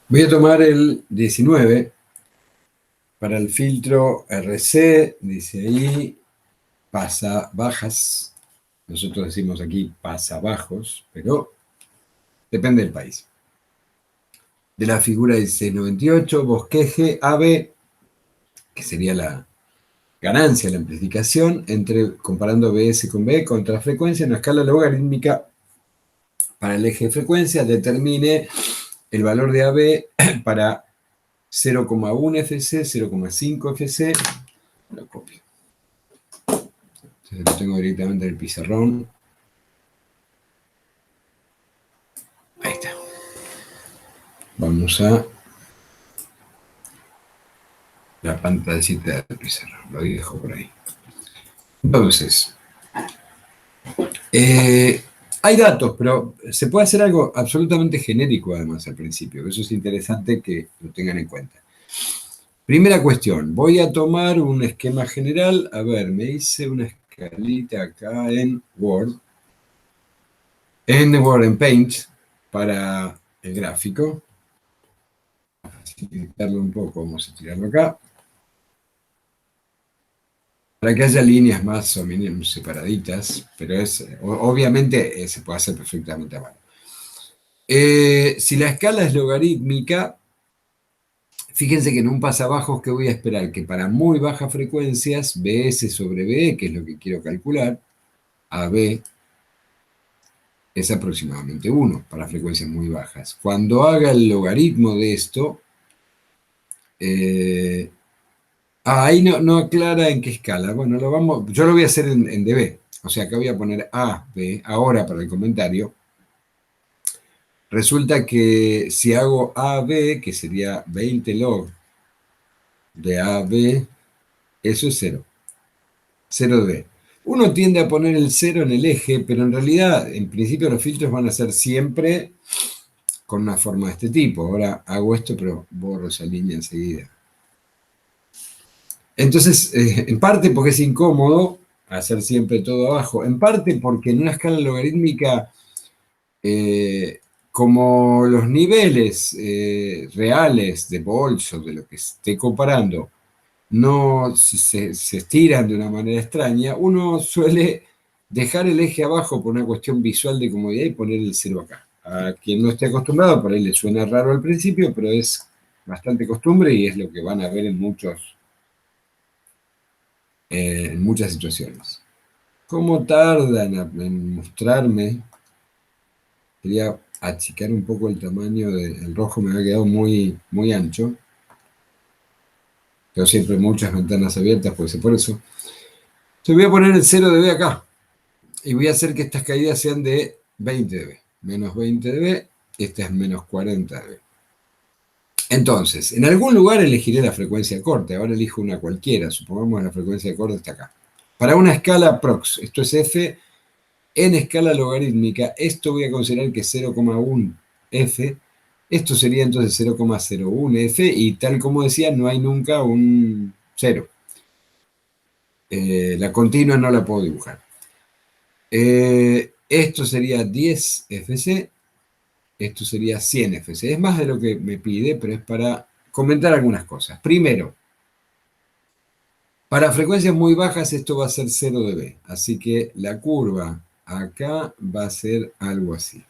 Voy a tomar el 19 para el filtro RC, dice ahí, pasa bajas. Nosotros decimos aquí pasa bajos, pero depende del país. De la figura dice 98, bosqueje AB, que sería la ganancia, la amplificación, comparando BS con B contra frecuencia en una escala logarítmica para el eje de frecuencia, determine el valor de AB para 0,1 FC, 0,5 FC, lo copio. Entonces lo tengo directamente en el pizarrón. Ahí está. Vamos a la pantallita del pizarrón. Lo dejo por ahí. Entonces, hay datos, pero se puede hacer algo absolutamente genérico además al principio. Eso es interesante que lo tengan en cuenta. Primera cuestión, voy a tomar un esquema general. A ver, me hice una escalita acá en Word. En Word, en Paint, para el gráfico. Facilitarlo un poco, vamos a tirarlo acá. Para que haya líneas más o menos separaditas, pero obviamente se puede hacer perfectamente a mano. Si la escala es logarítmica, fíjense que en un pasabajos que voy a esperar que para muy bajas frecuencias, BS sobre BE, que es lo que quiero calcular, AB es aproximadamente 1 para frecuencias muy bajas. Cuando haga el logaritmo de esto, ahí no aclara en qué escala. Bueno, yo lo voy a hacer en dB. O sea, acá voy a poner A, B, ahora para el comentario. Resulta que si hago AB, que sería 20 log de AB, eso es 0. 0 dB. Uno tiende a poner el 0 en el eje, pero en realidad, en principio, los filtros van a ser siempre con una forma de este tipo. Ahora hago esto, pero borro esa línea enseguida. Entonces, en parte porque es incómodo hacer siempre todo abajo, en parte porque en una escala logarítmica, como los niveles reales de volts o de lo que esté comparando no se estiran de una manera extraña, uno suele dejar el eje abajo por una cuestión visual de comodidad y poner el cero acá. A quien no esté acostumbrado, por ahí le suena raro al principio, pero es bastante costumbre y es lo que van a ver en muchas situaciones. ¿Cómo tardan en mostrarme? Quería achicar un poco el tamaño del rojo, me había quedado muy, muy ancho. Tengo siempre muchas ventanas abiertas, puede ser por eso. Entonces voy a poner el 0 dB acá. Y voy a hacer que estas caídas sean de 20 dB. Menos 20 dB, esta es menos 40 dB. Entonces, en algún lugar elegiré la frecuencia corte. Ahora elijo una cualquiera. Supongamos que la frecuencia de corte está acá. Para una escala prox, esto es F, en escala logarítmica, esto voy a considerar que es 0,1 F. Esto sería entonces 0,01 F y tal como decía, no hay nunca un 0. La continua no la puedo dibujar. Esto sería 10 FC, esto sería 100 FC. Es más de lo que me pide, pero es para comentar algunas cosas. Primero, para frecuencias muy bajas esto va a ser 0 dB, así que la curva acá va a ser algo así.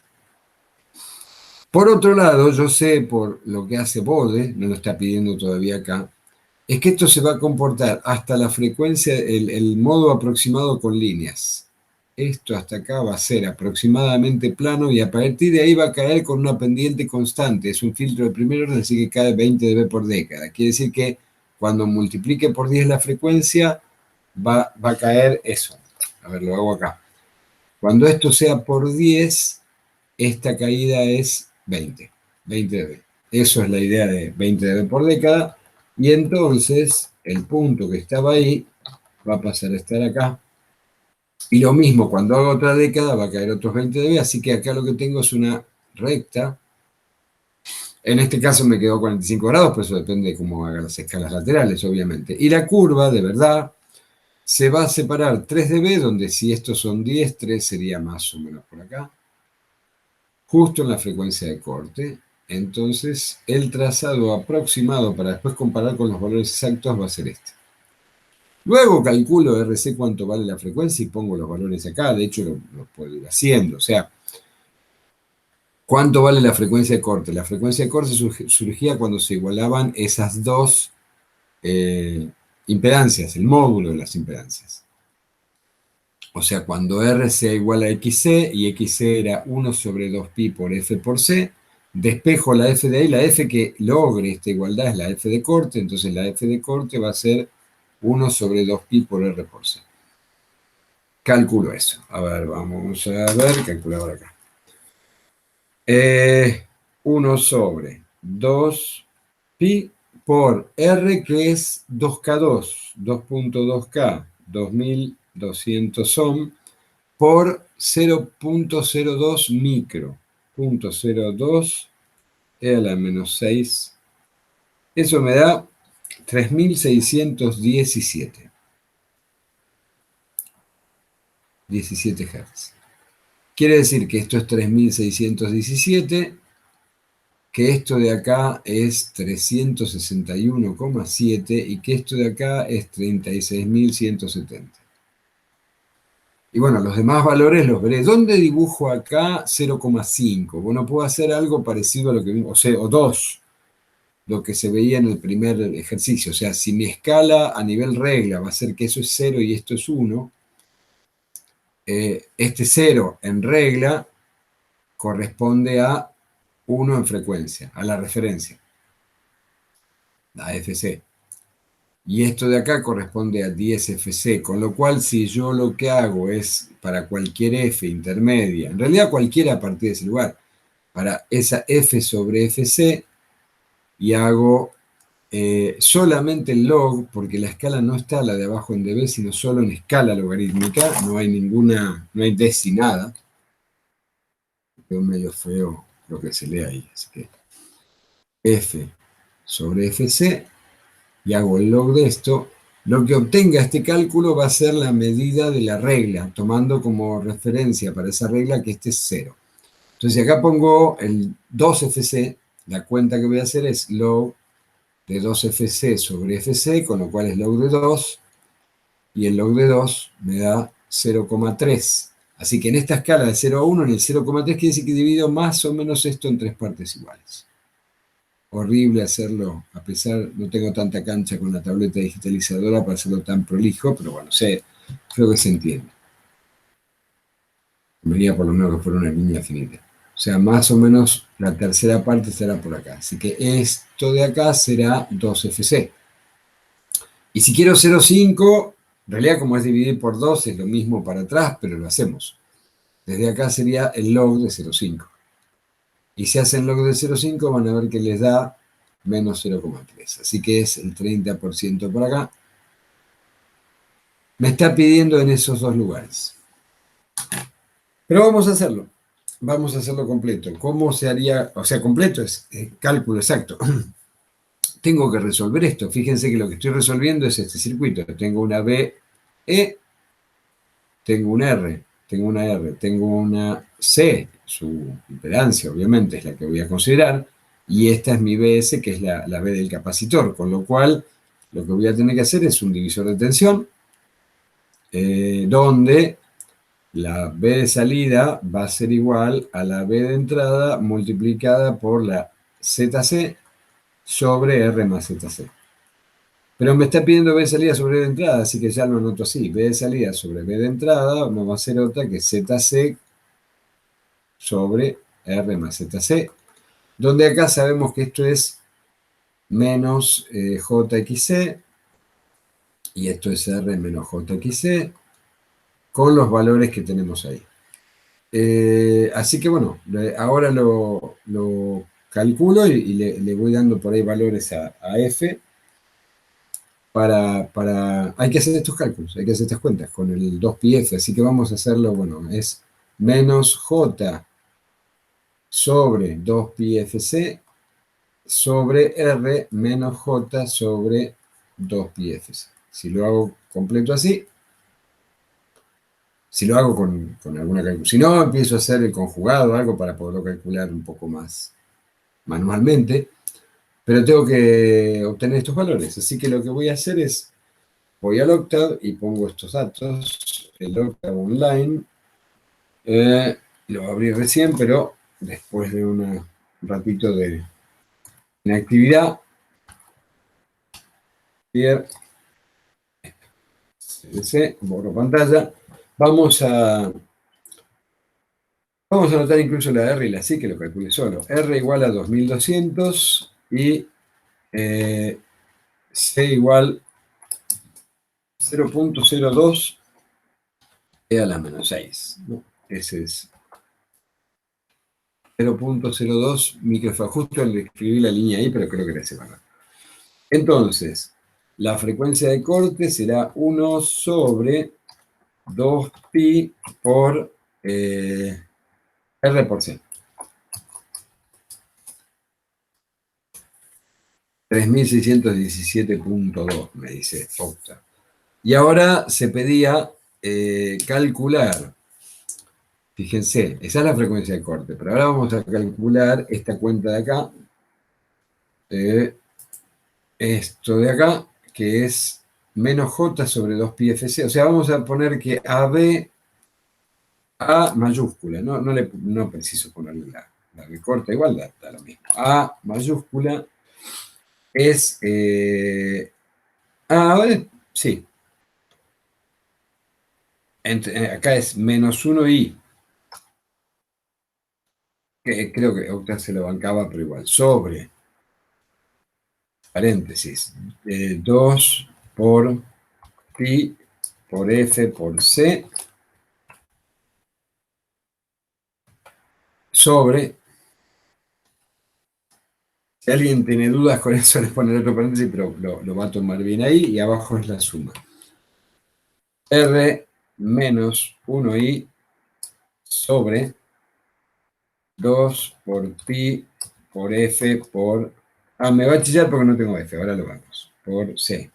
Por otro lado, yo sé por lo que hace Bode, no lo está pidiendo todavía acá, es que esto se va a comportar hasta la frecuencia, el modo aproximado con líneas. Esto hasta acá va a ser aproximadamente plano y a partir de ahí va a caer con una pendiente constante. Es un filtro de primer orden, así que cae 20 dB por década. Quiere decir que cuando multiplique por 10 la frecuencia, va a caer eso. A ver, lo hago acá. Cuando esto sea por 10, esta caída es 20 dB. Eso es la idea de 20 dB por década. Y entonces el punto que estaba ahí va a pasar a estar acá. Y lo mismo, cuando haga otra década va a caer otros 20 dB, así que acá lo que tengo es una recta. En este caso me quedó 45 grados, pero eso depende de cómo haga las escalas laterales, obviamente. Y la curva, de verdad, se va a separar 3 dB, donde si estos son 10, 3 sería más o menos por acá. Justo en la frecuencia de corte. entonces el trazado aproximado para después comparar con los valores exactos va a ser este. Luego calculo RC cuánto vale la frecuencia y pongo los valores acá. De hecho, lo puedo ir haciendo. O sea, ¿cuánto vale la frecuencia de corte? La frecuencia de corte surgía cuando se igualaban esas dos impedancias, el módulo de las impedancias. O sea, cuando R sea igual a XC y XC era 1 sobre 2pi por F por C, despejo la F de ahí, la F que logre esta igualdad es la F de corte, entonces la F de corte va a ser 1 sobre 2pi por R por C. Calculo eso. A ver, vamos a ver, calculador acá. 1 sobre 2pi por R, que es 2K2, 2.2K, 2200 ohm, por 0.02 micro, 0.02 e a la menos 6. Eso me da 3617. 17 Hz. Quiere decir que esto es 3617, que esto de acá es 361,7 y que esto de acá es 36.170. Y bueno, los demás valores los veré. ¿Dónde dibujo acá 0,5? Bueno, puedo hacer algo parecido a lo que, o 2, lo que se veía en el primer ejercicio. O sea, si mi escala a nivel regla va a ser que eso es 0 y esto es 1, este 0 en regla corresponde a 1 en frecuencia, a la referencia, la FC. Y esto de acá corresponde a 10 FC, con lo cual si yo lo que hago es para cualquier F intermedia, en realidad cualquiera a partir de ese lugar, para esa F sobre FC, y hago solamente el log, porque la escala no está la de abajo en dB, sino solo en escala logarítmica, no hay ninguna, no hay deci nada. Es medio feo lo que se lee ahí, así que F sobre FC, y hago el log de esto, lo que obtenga este cálculo va a ser la medida de la regla, tomando como referencia para esa regla que este es 0. Entonces acá pongo el 2FC, la cuenta que voy a hacer es log de 2FC sobre FC, con lo cual es log de 2, y el log de 2 me da 0,3. Así que en esta escala de 0 a 1, en el 0,3 quiere decir que divido más o menos esto en 3 partes iguales. Horrible hacerlo, a pesar, no tengo tanta cancha con la tableta digitalizadora para hacerlo tan prolijo, pero bueno, creo que se entiende. Venía por lo menos que fuera una línea finita. O sea, más o menos la tercera parte será por acá. Así que esto de acá será 2FC. Y si quiero 0,5, en realidad como es dividir por 2 es lo mismo para atrás, pero lo hacemos. Desde acá sería el log de 0,5. Y si hacen log de 0,5 van a ver que les da menos 0,3. Así que es el 30% por acá. Me está pidiendo en esos dos lugares. Pero vamos a hacerlo. Vamos a hacerlo completo. ¿Cómo se haría? O sea, completo es cálculo exacto. Tengo que resolver esto. Fíjense que lo que estoy resolviendo es este circuito. Tengo una B, E, tengo un R, tengo una R, tengo una C, su impedancia obviamente es la que voy a considerar, y esta es mi BS, que es la B del capacitor, con lo cual lo que voy a tener que hacer es un divisor de tensión, donde la B de salida va a ser igual a la B de entrada multiplicada por la ZC sobre R más ZC. Pero me está pidiendo B de salida sobre B de entrada, así que ya lo anoto así. B de salida sobre B de entrada no va a ser otra que ZC sobre R más ZC, donde acá sabemos que esto es menos JXC, y esto es R menos JXC, con los valores que tenemos ahí. Así que bueno, ahora lo calculo y le voy dando por ahí valores a F. Hay que hacer estos cálculos, hay que hacer estas cuentas con el 2πf, así que vamos a hacerlo, bueno, es menos J sobre 2πfc sobre R menos J sobre 2πfc. Si lo hago completo así, si lo hago con alguna calculación, si no, empiezo a hacer el conjugado o algo para poderlo calcular un poco más manualmente, pero tengo que obtener estos valores. Así que lo que voy a hacer es, voy al Octave y pongo estos datos, el Octave Online, lo abrí recién, pero después de un ratito de inactividad, here, CDC, borro pantalla, vamos a anotar incluso la R y la C, que lo calcule solo. R igual a 2200 y C igual 0.02 e a la menos 6, ¿no? Ese es 0.02 microfarad. Justo le escribí la línea ahí, pero creo que la separé. Entonces, la frecuencia de corte será 1 sobre 2pi por R por C. 3617.2, me dice Octa. Y ahora se pedía calcular, fíjense, esa es la frecuencia de corte, pero ahora vamos a calcular esta cuenta de acá, esto de acá, que es menos J sobre 2pi FC. O sea, vamos a poner que AB, A mayúscula, no preciso ponerle la de corte, igual da lo mismo. A mayúscula es, sí, acá es menos 1i, que creo que Octa se lo bancaba, pero igual, sobre, paréntesis, 2 por pi por f por c, sobre, si alguien tiene dudas con eso, les pone otro paréntesis, pero lo va a tomar bien ahí, y abajo es la suma. R menos 1i sobre 2 por pi por f por... Ah, me va a chillar porque no tengo f, ahora lo vamos. Por c.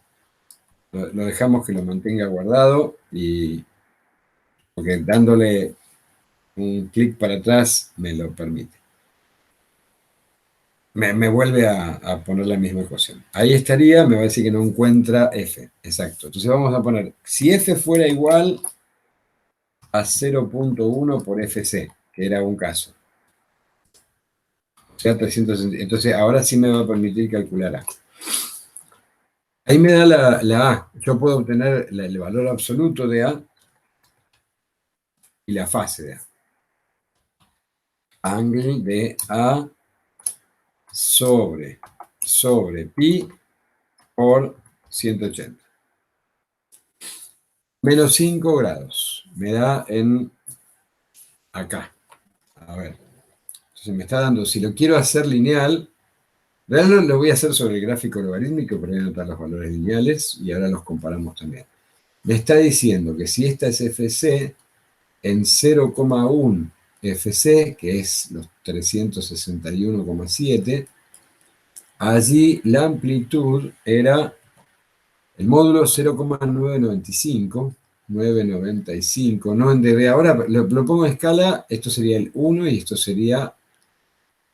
Lo dejamos que lo mantenga guardado y porque dándole un clic para atrás me lo permite. Me vuelve a poner la misma ecuación. Ahí estaría, me va a decir que no encuentra f. Exacto. Entonces vamos a poner, si f fuera igual a 0.1 por fc, que era un caso. O sea, 360. Entonces ahora sí me va a permitir calcular a. Ahí me da la A. Yo puedo obtener el valor absoluto de A y la fase de A. Angle de A sobre pi por 180. Menos 5 grados. Me da en acá. A ver. Entonces me está dando, si lo quiero hacer lineal, realmente lo voy a hacer sobre el gráfico logarítmico, pero voy a anotar los valores lineales y ahora los comparamos también. Me está diciendo que si esta es FC, en 0,1 FC, que es los 361,7, allí la amplitud era el módulo 0,995, 995, no en dB. Ahora lo pongo en escala, esto sería el 1 y esto sería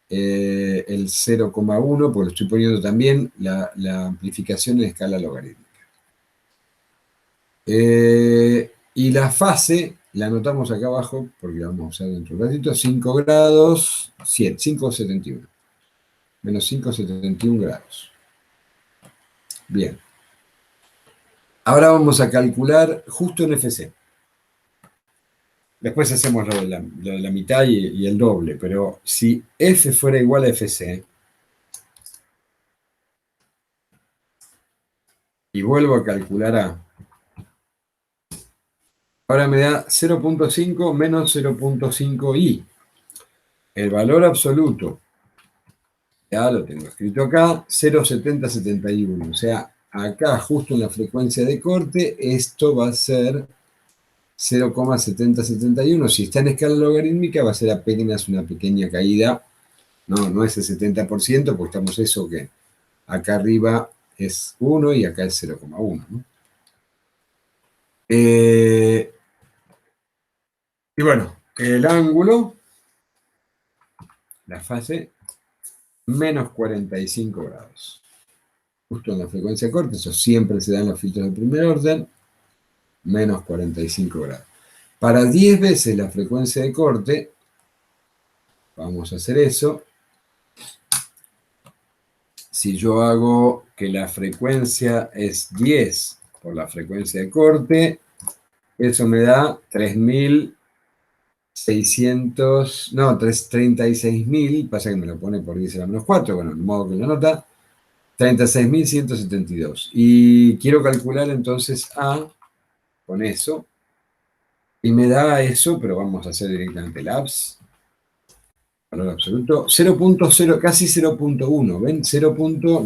el 0,1, porque lo estoy poniendo también la amplificación en escala logarítmica. Y la fase, la anotamos acá abajo, porque la vamos a usar dentro de un ratito, 5 grados, 5,71. Menos 5,71 grados. Bien. Ahora vamos a calcular justo en FC. Después hacemos lo de la mitad y el doble, pero si F fuera igual a FC, y vuelvo a calcular A, ahora me da 0.5 menos 0.5i. El valor absoluto, ya lo tengo escrito acá, 0,7071. O sea, acá justo en la frecuencia de corte, esto va a ser 0,7071. Si está en escala logarítmica, va a ser apenas una pequeña caída. No es el 70%, porque estamos eso que acá arriba es 1 y acá es 0,1, ¿no? Y bueno, el ángulo, la fase, menos 45 grados. Justo en la frecuencia de corte, eso siempre se da en los filtros de primer orden, menos 45 grados. Para 10 veces la frecuencia de corte, vamos a hacer eso. Si yo hago que la frecuencia es 10 por la frecuencia de corte, eso me da 3.600, no, 36.000, pasa que me lo pone por 10 a la menos 4, bueno, de modo que lo nota, 36.172. Y quiero calcular entonces A con eso, y me da eso, pero vamos a hacer directamente el ABS, valor absoluto, 0.0, casi 0.1, ¿ven? 0.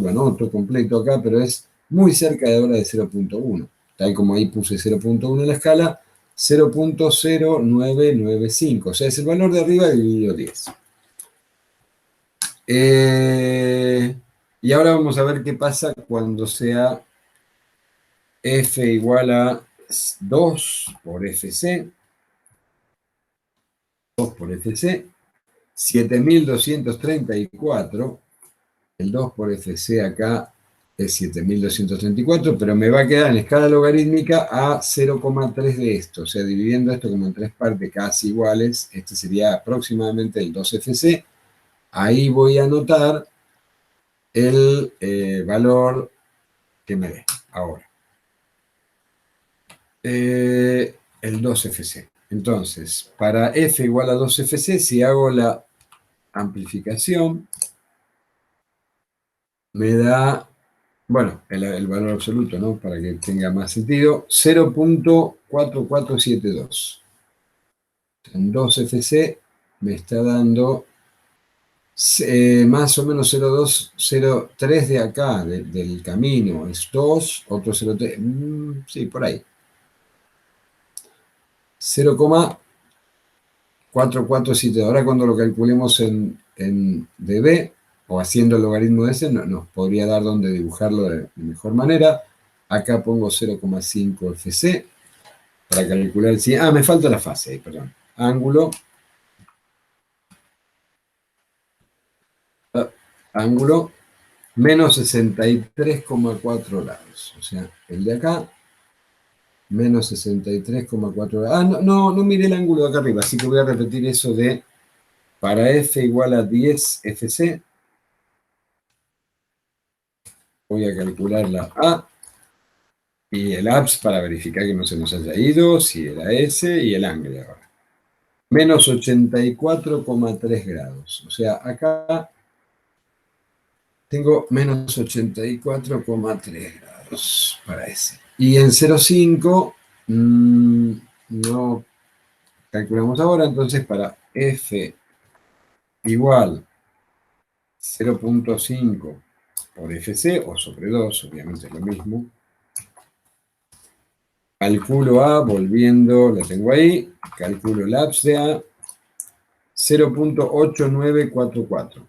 Lo anoto completo acá, pero es muy cerca de ahora de 0.1. Tal como ahí puse 0.1 en la escala, 0.0995, o sea, es el valor de arriba dividido 10. Y ahora vamos a ver qué pasa cuando sea F igual a 2 por FC, 2 por FC, 7.234, el 2 por FC acá es 7.234, pero me va a quedar en escala logarítmica a 0,3 de esto, o sea, dividiendo esto como en tres partes casi iguales, este sería aproximadamente el 2FC, ahí voy a anotar el valor que me dé ahora. El 2FC. Entonces, para F igual a 2FC, si hago la amplificación, me da, bueno, el valor absoluto, ¿no? Para que tenga más sentido, 0.4472. En 2FC me está dando más o menos 0.203 de acá, del camino. Es 2, otro 0.3, sí, por ahí. 0,447. Ahora cuando lo calculemos en dB o haciendo el logaritmo de ese, nos podría dar donde dibujarlo de mejor manera. Acá pongo 0,5 FC para calcular el... Ah, me falta la fase ahí, perdón. Ángulo. Ángulo menos 63,4 grados. O sea, el de acá menos 63,4 grados. Ah, no miré el ángulo de acá arriba, así que voy a repetir eso de para F igual a 10 FC. Voy a calcular la A y el ABS para verificar que no se nos haya ido, si era S, y el ángulo ahora. Menos 84,3 grados. O sea, acá tengo menos 84,3 grados para S. Y en 0,5 no calculamos ahora, entonces para F igual 0.5 por FC o sobre 2, obviamente es lo mismo. Calculo A, volviendo, lo tengo ahí, calculo el ABS de A, 0.8944.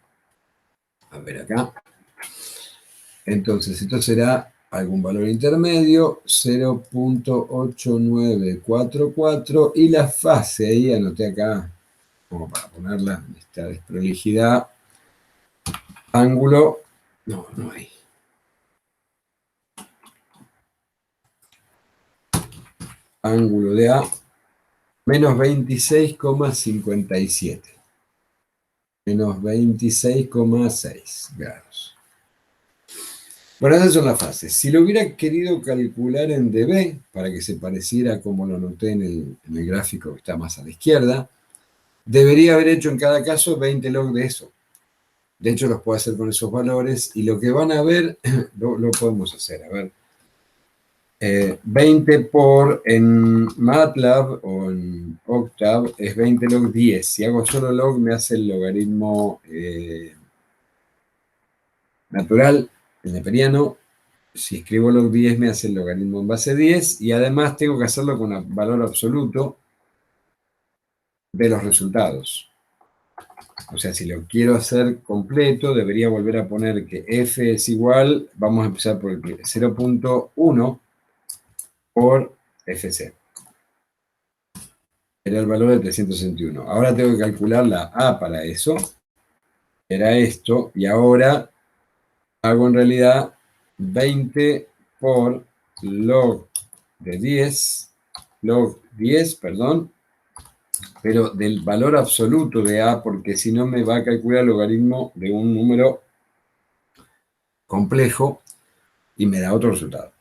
A ver acá. Entonces, esto será algún valor intermedio, 0.8944, y la fase, ahí anoté acá, como para ponerla, esta desprolijidad, ángulo, no hay. Ángulo de A, menos 26,57. Menos 26,6 grados. Bueno, esas son las fases. Si lo hubiera querido calcular en dB, para que se pareciera como lo noté en el gráfico que está más a la izquierda, debería haber hecho en cada caso 20 log de eso. De hecho, los puedo hacer con esos valores, y lo que van a ver, lo podemos hacer. A ver, 20 por en MATLAB o en Octave es 20 log 10. Si hago solo log me hace el logaritmo natural, el neperiano. Si escribo log 10 me hace el logaritmo en base 10, y además tengo que hacerlo con el valor absoluto de los resultados. O sea, si lo quiero hacer completo, debería volver a poner que f es igual, vamos a empezar por el 0.1 por fc. Era el valor de 361. Ahora tengo que calcular la A para eso. era esto, y ahora hago en realidad 20 por log de 10, log 10, perdón, pero del valor absoluto de A, porque si no me va a calcular el logaritmo de un número complejo y me da otro resultado.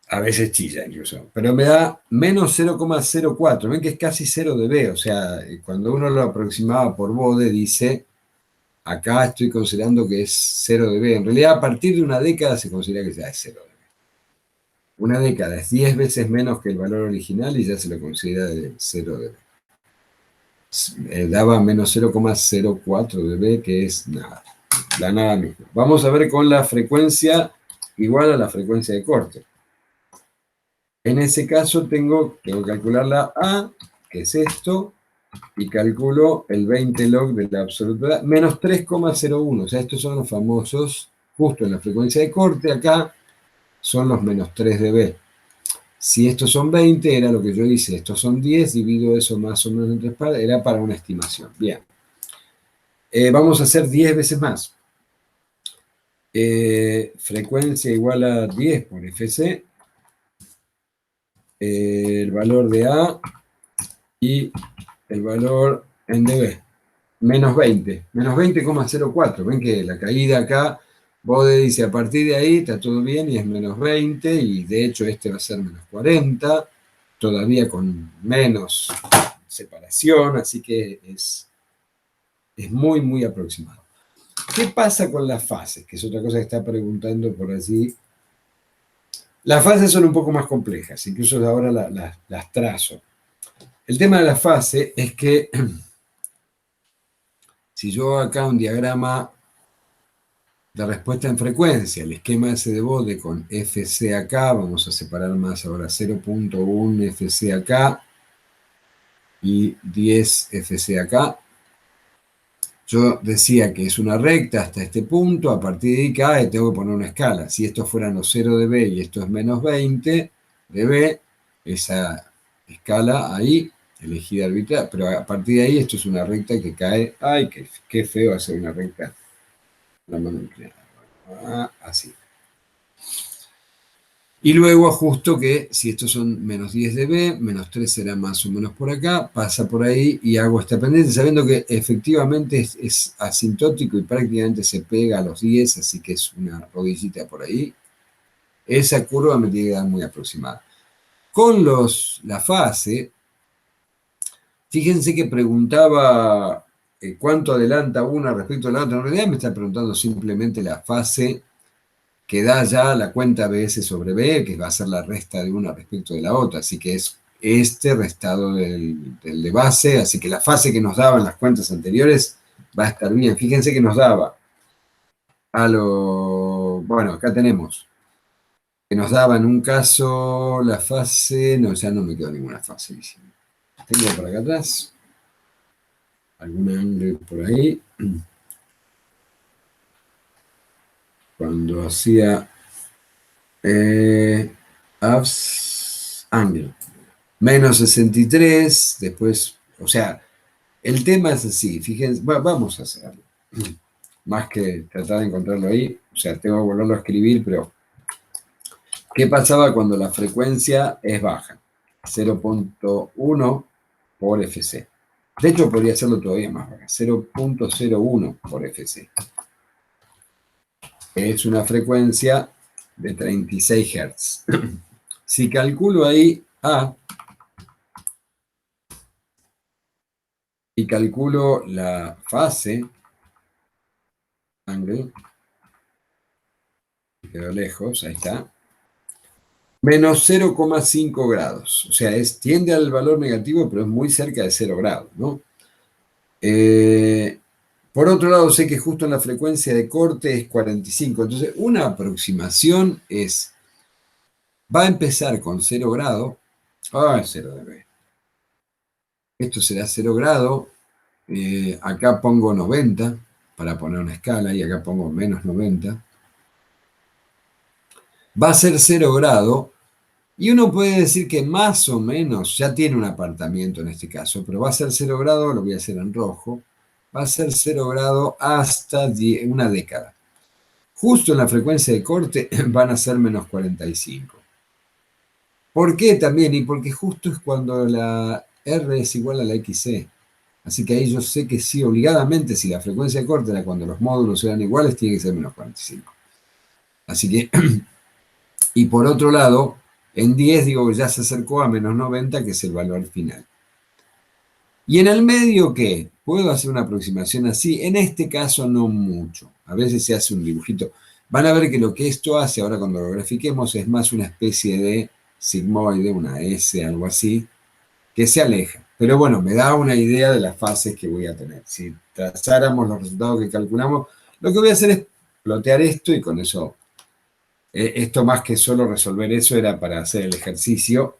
A veces chilla incluso, pero me da menos 0,04. Ven que es casi 0 dB, o sea, cuando uno lo aproximaba por bode, dice, acá estoy considerando que es 0 dB. En realidad, a partir de una década se considera que ya es 0 dB. Una década es 10 veces menos que el valor original y ya se lo considera de 0 dB. Daba menos 0,04 dB, que es nada, la nada misma. Vamos a ver con la frecuencia igual a la frecuencia de corte. En ese caso tengo que calcular la A, que es esto, y calculo el 20 log de la absoluta, menos 3,01. O sea, estos son los famosos, justo en la frecuencia de corte, acá son los menos 3 dB. Si estos son 20, era lo que yo hice, estos son 10, divido eso más o menos en 3 partes, era para una estimación. Bien. Vamos a hacer 10 veces más. Frecuencia igual a 10 por Fc. El valor de A y el valor en dB. Menos 20. Menos 20,04. Ven que la caída acá, Bode dice a partir de ahí está todo bien y es menos 20. Y de hecho este va a ser menos 40. Todavía con menos separación. Así que es muy, muy aproximado. ¿Qué pasa con las fases? Que es otra cosa que está preguntando por allí. Las fases son un poco más complejas, incluso ahora las trazo. El tema de la fase es que si yo acá un diagrama de respuesta en frecuencia, el esquema ese de Bode con Fc acá, vamos a separar más ahora 0.1 Fc acá y 10 Fc acá. Yo decía que es una recta hasta este punto, a partir de ahí cae, tengo que poner una escala. Si estos fueran los 0 dB y esto es menos 20 dB, esa escala ahí, elegida arbitrar, pero a partir de ahí esto es una recta que cae, ay, qué feo hacer una recta. La mano inclinada. Así. Y luego ajusto que si estos son menos 10 dB, menos 3 será más o menos por acá, pasa por ahí y hago esta pendiente, sabiendo que efectivamente es asintótico y prácticamente se pega a los 10, así que es una rodillita por ahí. Esa curva me tiene que dar muy aproximada. Con la fase, fíjense que preguntaba cuánto adelanta una respecto a la otra. En realidad me está preguntando simplemente la fase que da ya la cuenta BS sobre B, que va a ser la resta de una respecto de la otra, así que es este restado del de base, así que la fase que nos daban las cuentas anteriores va a estar bien. Fíjense que nos daba bueno, acá tenemos, que nos daba en un caso la fase, no, ya no me quedó ninguna fase. Tengo por acá atrás, algún ángulo por ahí. Cuando hacía angle. Menos 63, después, o sea, el tema es así, fíjense, vamos a hacerlo. Más que tratar de encontrarlo ahí, o sea, tengo que volverlo a escribir, pero ¿qué pasaba cuando la frecuencia es baja? 0.1 por Fc. De hecho, podría hacerlo todavía más baja, 0.01 por Fc. Es una frecuencia de 36 Hz. Si calculo ahí A, y calculo la fase, angle, quedó lejos, ahí está, menos 0,5 grados. O sea, tiende al valor negativo, pero es muy cerca de 0 grados, ¿no? Por otro lado, sé que justo en la frecuencia de corte es 45. Entonces, una aproximación va a empezar con 0 grado. 0 dB. Esto será 0 grado. Acá pongo 90 para poner una escala y acá pongo menos 90. Va a ser 0 grado y uno puede decir que más o menos ya tiene un apartamiento en este caso, pero va a ser 0 grado, lo voy a hacer en rojo. va a ser 0 grado hasta una década. Justo en la frecuencia de corte van a ser menos 45. ¿Por qué también? Y porque justo es cuando la R es igual a la XC. Así que ahí yo sé que sí, obligadamente, si la frecuencia de corte era cuando los módulos eran iguales, tiene que ser menos 45. Así que, y por otro lado, en 10 digo que ya se acercó a menos 90, que es el valor final. ¿Y en el medio qué? ¿Puedo hacer una aproximación así? En este caso no mucho. A veces se hace un dibujito. Van a ver que lo que esto hace, ahora cuando lo grafiquemos, es más una especie de sigmoide, una S, algo así, que se aleja. Pero bueno, me da una idea de las fases que voy a tener. Si trazáramos los resultados que calculamos, lo que voy a hacer es plotear esto y con eso, esto más que solo resolver eso era para hacer el ejercicio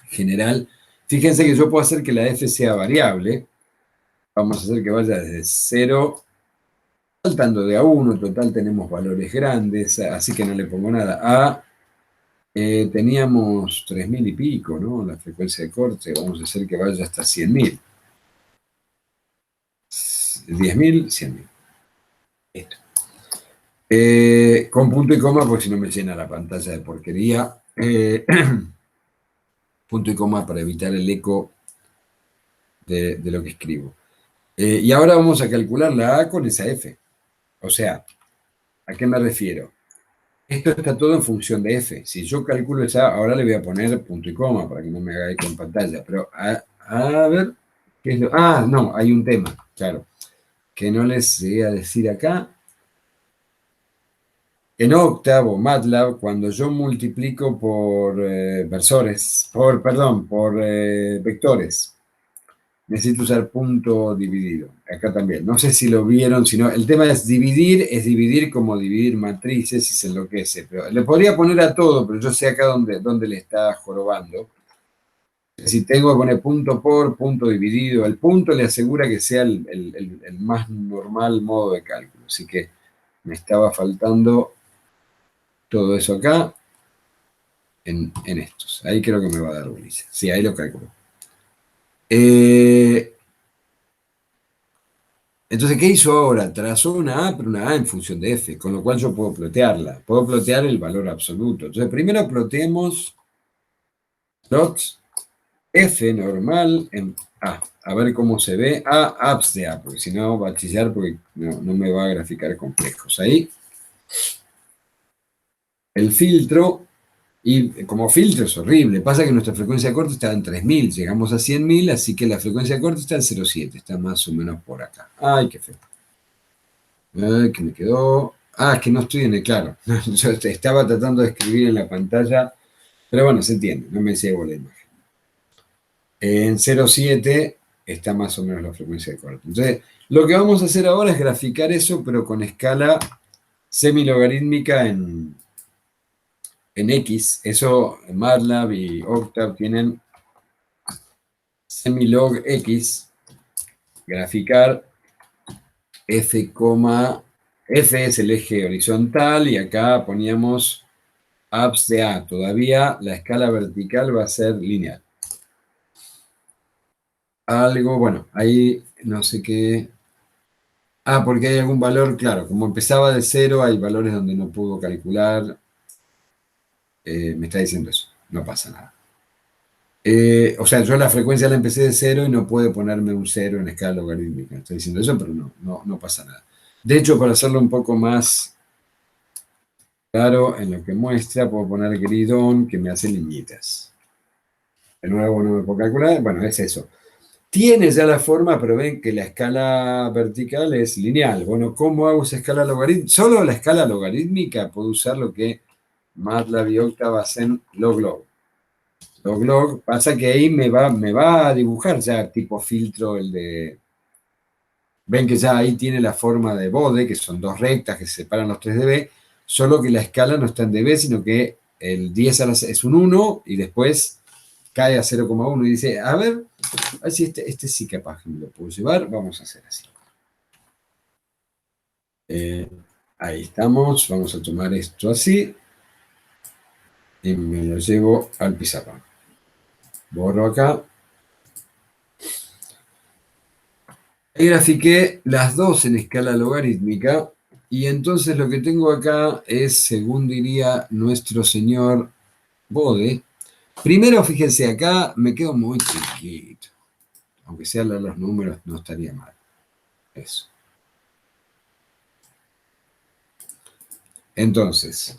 general. Fíjense que yo puedo hacer que la F sea variable. Vamos a hacer que vaya desde 0, saltando de a 1, total tenemos valores grandes, así que no le pongo nada. Teníamos 3000 y pico, ¿no? La frecuencia de corte, vamos a hacer que vaya hasta 100.000. 10.000, 100.000. Esto. Con punto y coma, porque si no me llena la pantalla de porquería. Punto y coma para evitar el eco de lo que escribo. Y ahora vamos a calcular la A con esa F. O sea, ¿a qué me refiero? Esto está todo en función de F. Si yo calculo esa, ahora le voy a poner punto y coma para que no me haga eco en pantalla. Pero a ver, ¿qué es lo? Ah, no, hay un tema, claro, que no les llegué a decir acá. En Octave o MATLAB, cuando yo multiplico por vectores, necesito usar punto dividido. Acá también. No sé si lo vieron, sino el tema es dividir como dividir matrices y se enloquece. Pero le podría poner a todo, pero yo sé acá dónde le está jorobando. Si tengo que poner punto por, punto dividido, el punto le asegura que sea el más normal modo de cálculo. Así que me estaba faltando todo eso acá en estos. Ahí creo que me va a dar bolilla. Sí, ahí lo calculo. Entonces, ¿qué hizo ahora? Trazó una A, pero una A en función de F, con lo cual yo puedo plotearla. Puedo plotear el valor absoluto. Entonces, primero ploteemos plots F normal en A. A ver cómo se ve. Abs de A, porque si no va a chillar porque no me va a graficar complejos. Ahí, el filtro. Y como filtro es horrible. Pasa que nuestra frecuencia de corte está en 3000. Llegamos a 100.000, así que la frecuencia de corte está en 0,7. Está más o menos por acá. Ay, qué feo. Que me quedó. Ah, es que no estoy en el claro. Yo estaba tratando de escribir en la pantalla, pero bueno, se entiende, no me llevo la imagen. En 0,7 está más o menos la frecuencia de corte. Entonces, lo que vamos a hacer ahora es graficar eso, pero con escala semilogarítmica en X. Eso MATLAB y Octave tienen semilog X, graficar F, F es el eje horizontal y acá poníamos abs de A. Todavía la escala vertical va a ser lineal. Algo, bueno, ahí no sé qué. Ah, porque hay algún valor, claro, como empezaba de cero, hay valores donde no puedo calcular. Me está diciendo eso, no pasa nada. O sea, yo la frecuencia la empecé de cero y no puede ponerme un cero en escala logarítmica. Estoy diciendo eso, pero no pasa nada. De hecho, para hacerlo un poco más claro en lo que muestra, puedo poner gridón que me hace liñitas. De nuevo no me puedo calcular, bueno, es eso. Tiene ya la forma, pero ven que la escala vertical es lineal. Bueno, ¿cómo hago esa escala logarítmica? Solo la escala logarítmica puedo usar lo que MATLAB y Octave hacen log-log. Log-log, pasa que ahí me va a dibujar ya tipo filtro el de... Ven que ya ahí tiene la forma de bode, que son dos rectas que separan los 3 dB, solo que la escala no está en dB, sino que el 10 a la, es un 1 y después cae a 0,1 y dice, a ver si este sí capaz que me lo puedo llevar, vamos a hacer así. Ahí estamos, vamos a tomar esto así y me lo llevo al pizarrón. Borro acá. Ahí grafiqué las dos en escala logarítmica y entonces lo que tengo acá es, según diría nuestro señor Bode, primero fíjense, acá me quedo muy chiquito, aunque sea los números no estaría mal. Eso. Entonces,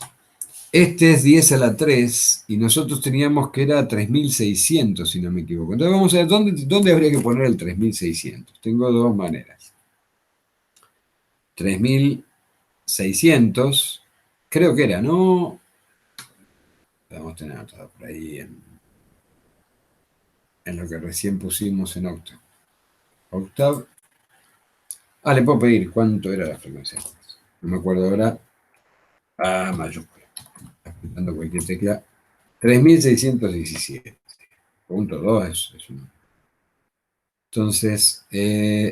este es 10 a la 3 y nosotros teníamos que era 3600, si no me equivoco. Entonces vamos a ver dónde habría que poner el 3600. Tengo dos maneras. 3600, creo que era, ¿no? Vamos a tener anotado por ahí en lo que recién pusimos en Octave. Octave. Ah, le puedo pedir cuánto era la frecuencia. No me acuerdo ahora. Ah, mayúscula. Apretando cualquier tecla. 3617. Punto 2 es un. Entonces,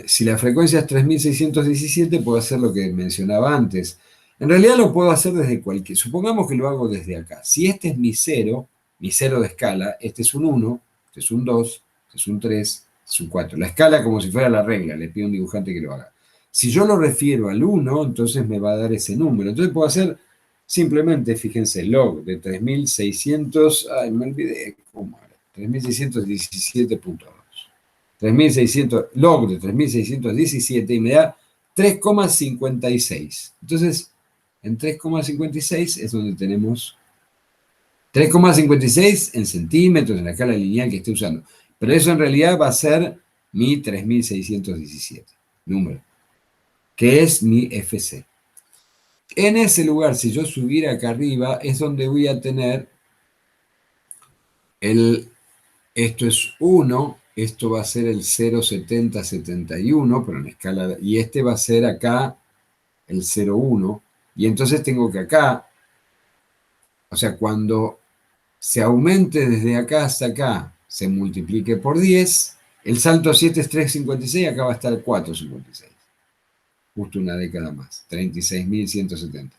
si la frecuencia es 3617, puedo hacer lo que mencionaba antes. En realidad lo puedo hacer desde cualquier. Supongamos que lo hago desde acá. Si este es mi cero de escala, este es un 1, este es un 2, este es un 3, este es un 4. La escala como si fuera la regla, le pido a un dibujante que lo haga. Si yo lo refiero al 1, entonces me va a dar ese número. Entonces puedo hacer simplemente, fíjense, log de 3600, ay, me olvidé cómo era, 3617.2. 3600, log de 3617 y me da 3,56. Entonces, en 3,56 es donde tenemos 3,56 en centímetros, en la escala lineal que esté usando. Pero eso en realidad va a ser mi 3617 número, que es mi FC. En ese lugar, si yo subiera acá arriba, es donde voy a tener esto es 1, esto va a ser el 0,7071, pero en escala, y este va a ser acá el 0,1, y entonces tengo que acá, o sea, cuando se aumente desde acá hasta acá, se multiplique por 10, el salto 7 es 3,56, acá va a estar 4,56, justo una década más, 36.170.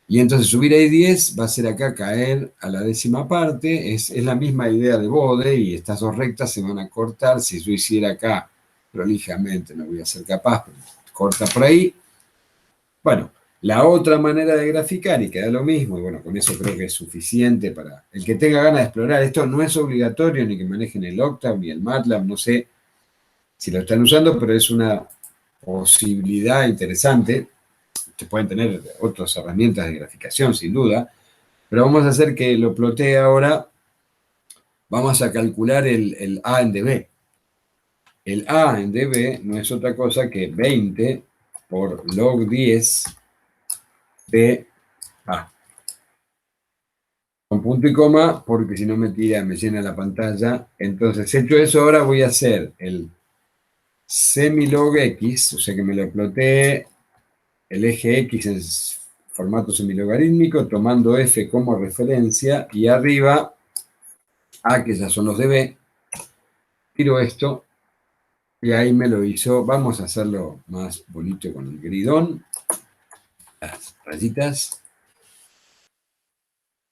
Y entonces subir ahí 10 va a ser acá caer a la décima parte, es la misma idea de Bode y estas dos rectas se van a cortar. Si yo hiciera acá prolijamente, no voy a ser capaz, pero corta por ahí. Bueno, la otra manera de graficar y queda lo mismo, y bueno, con eso creo que es suficiente para el que tenga ganas de explorar. Esto no es obligatorio ni que manejen el Octave ni el MATLAB, no sé si lo están usando, pero es una posibilidad interesante. Se pueden tener otras herramientas de graficación, sin duda, pero vamos a hacer que lo plotee ahora. Vamos a calcular el A en dB. El A en dB no es otra cosa que 20 por log 10 de A. Con punto y coma, porque si no me tira, me llena la pantalla. Entonces, hecho eso, ahora voy a hacer el semilog X, o sea que me lo plotee el eje X en formato semilogarítmico, tomando F como referencia, y arriba, A, que ya son los dB, tiro esto, y ahí me lo hizo. Vamos a hacerlo más bonito con el gridón, las rayitas.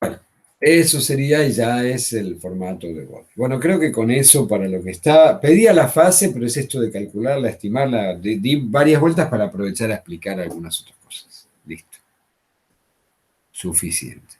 Bueno, eso sería y ya es el formato de Bode. Bueno, creo que con eso para lo que está, pedía la fase, pero es esto de calcularla, estimarla, di varias vueltas para aprovechar a explicar algunas otras cosas. Listo. Suficiente.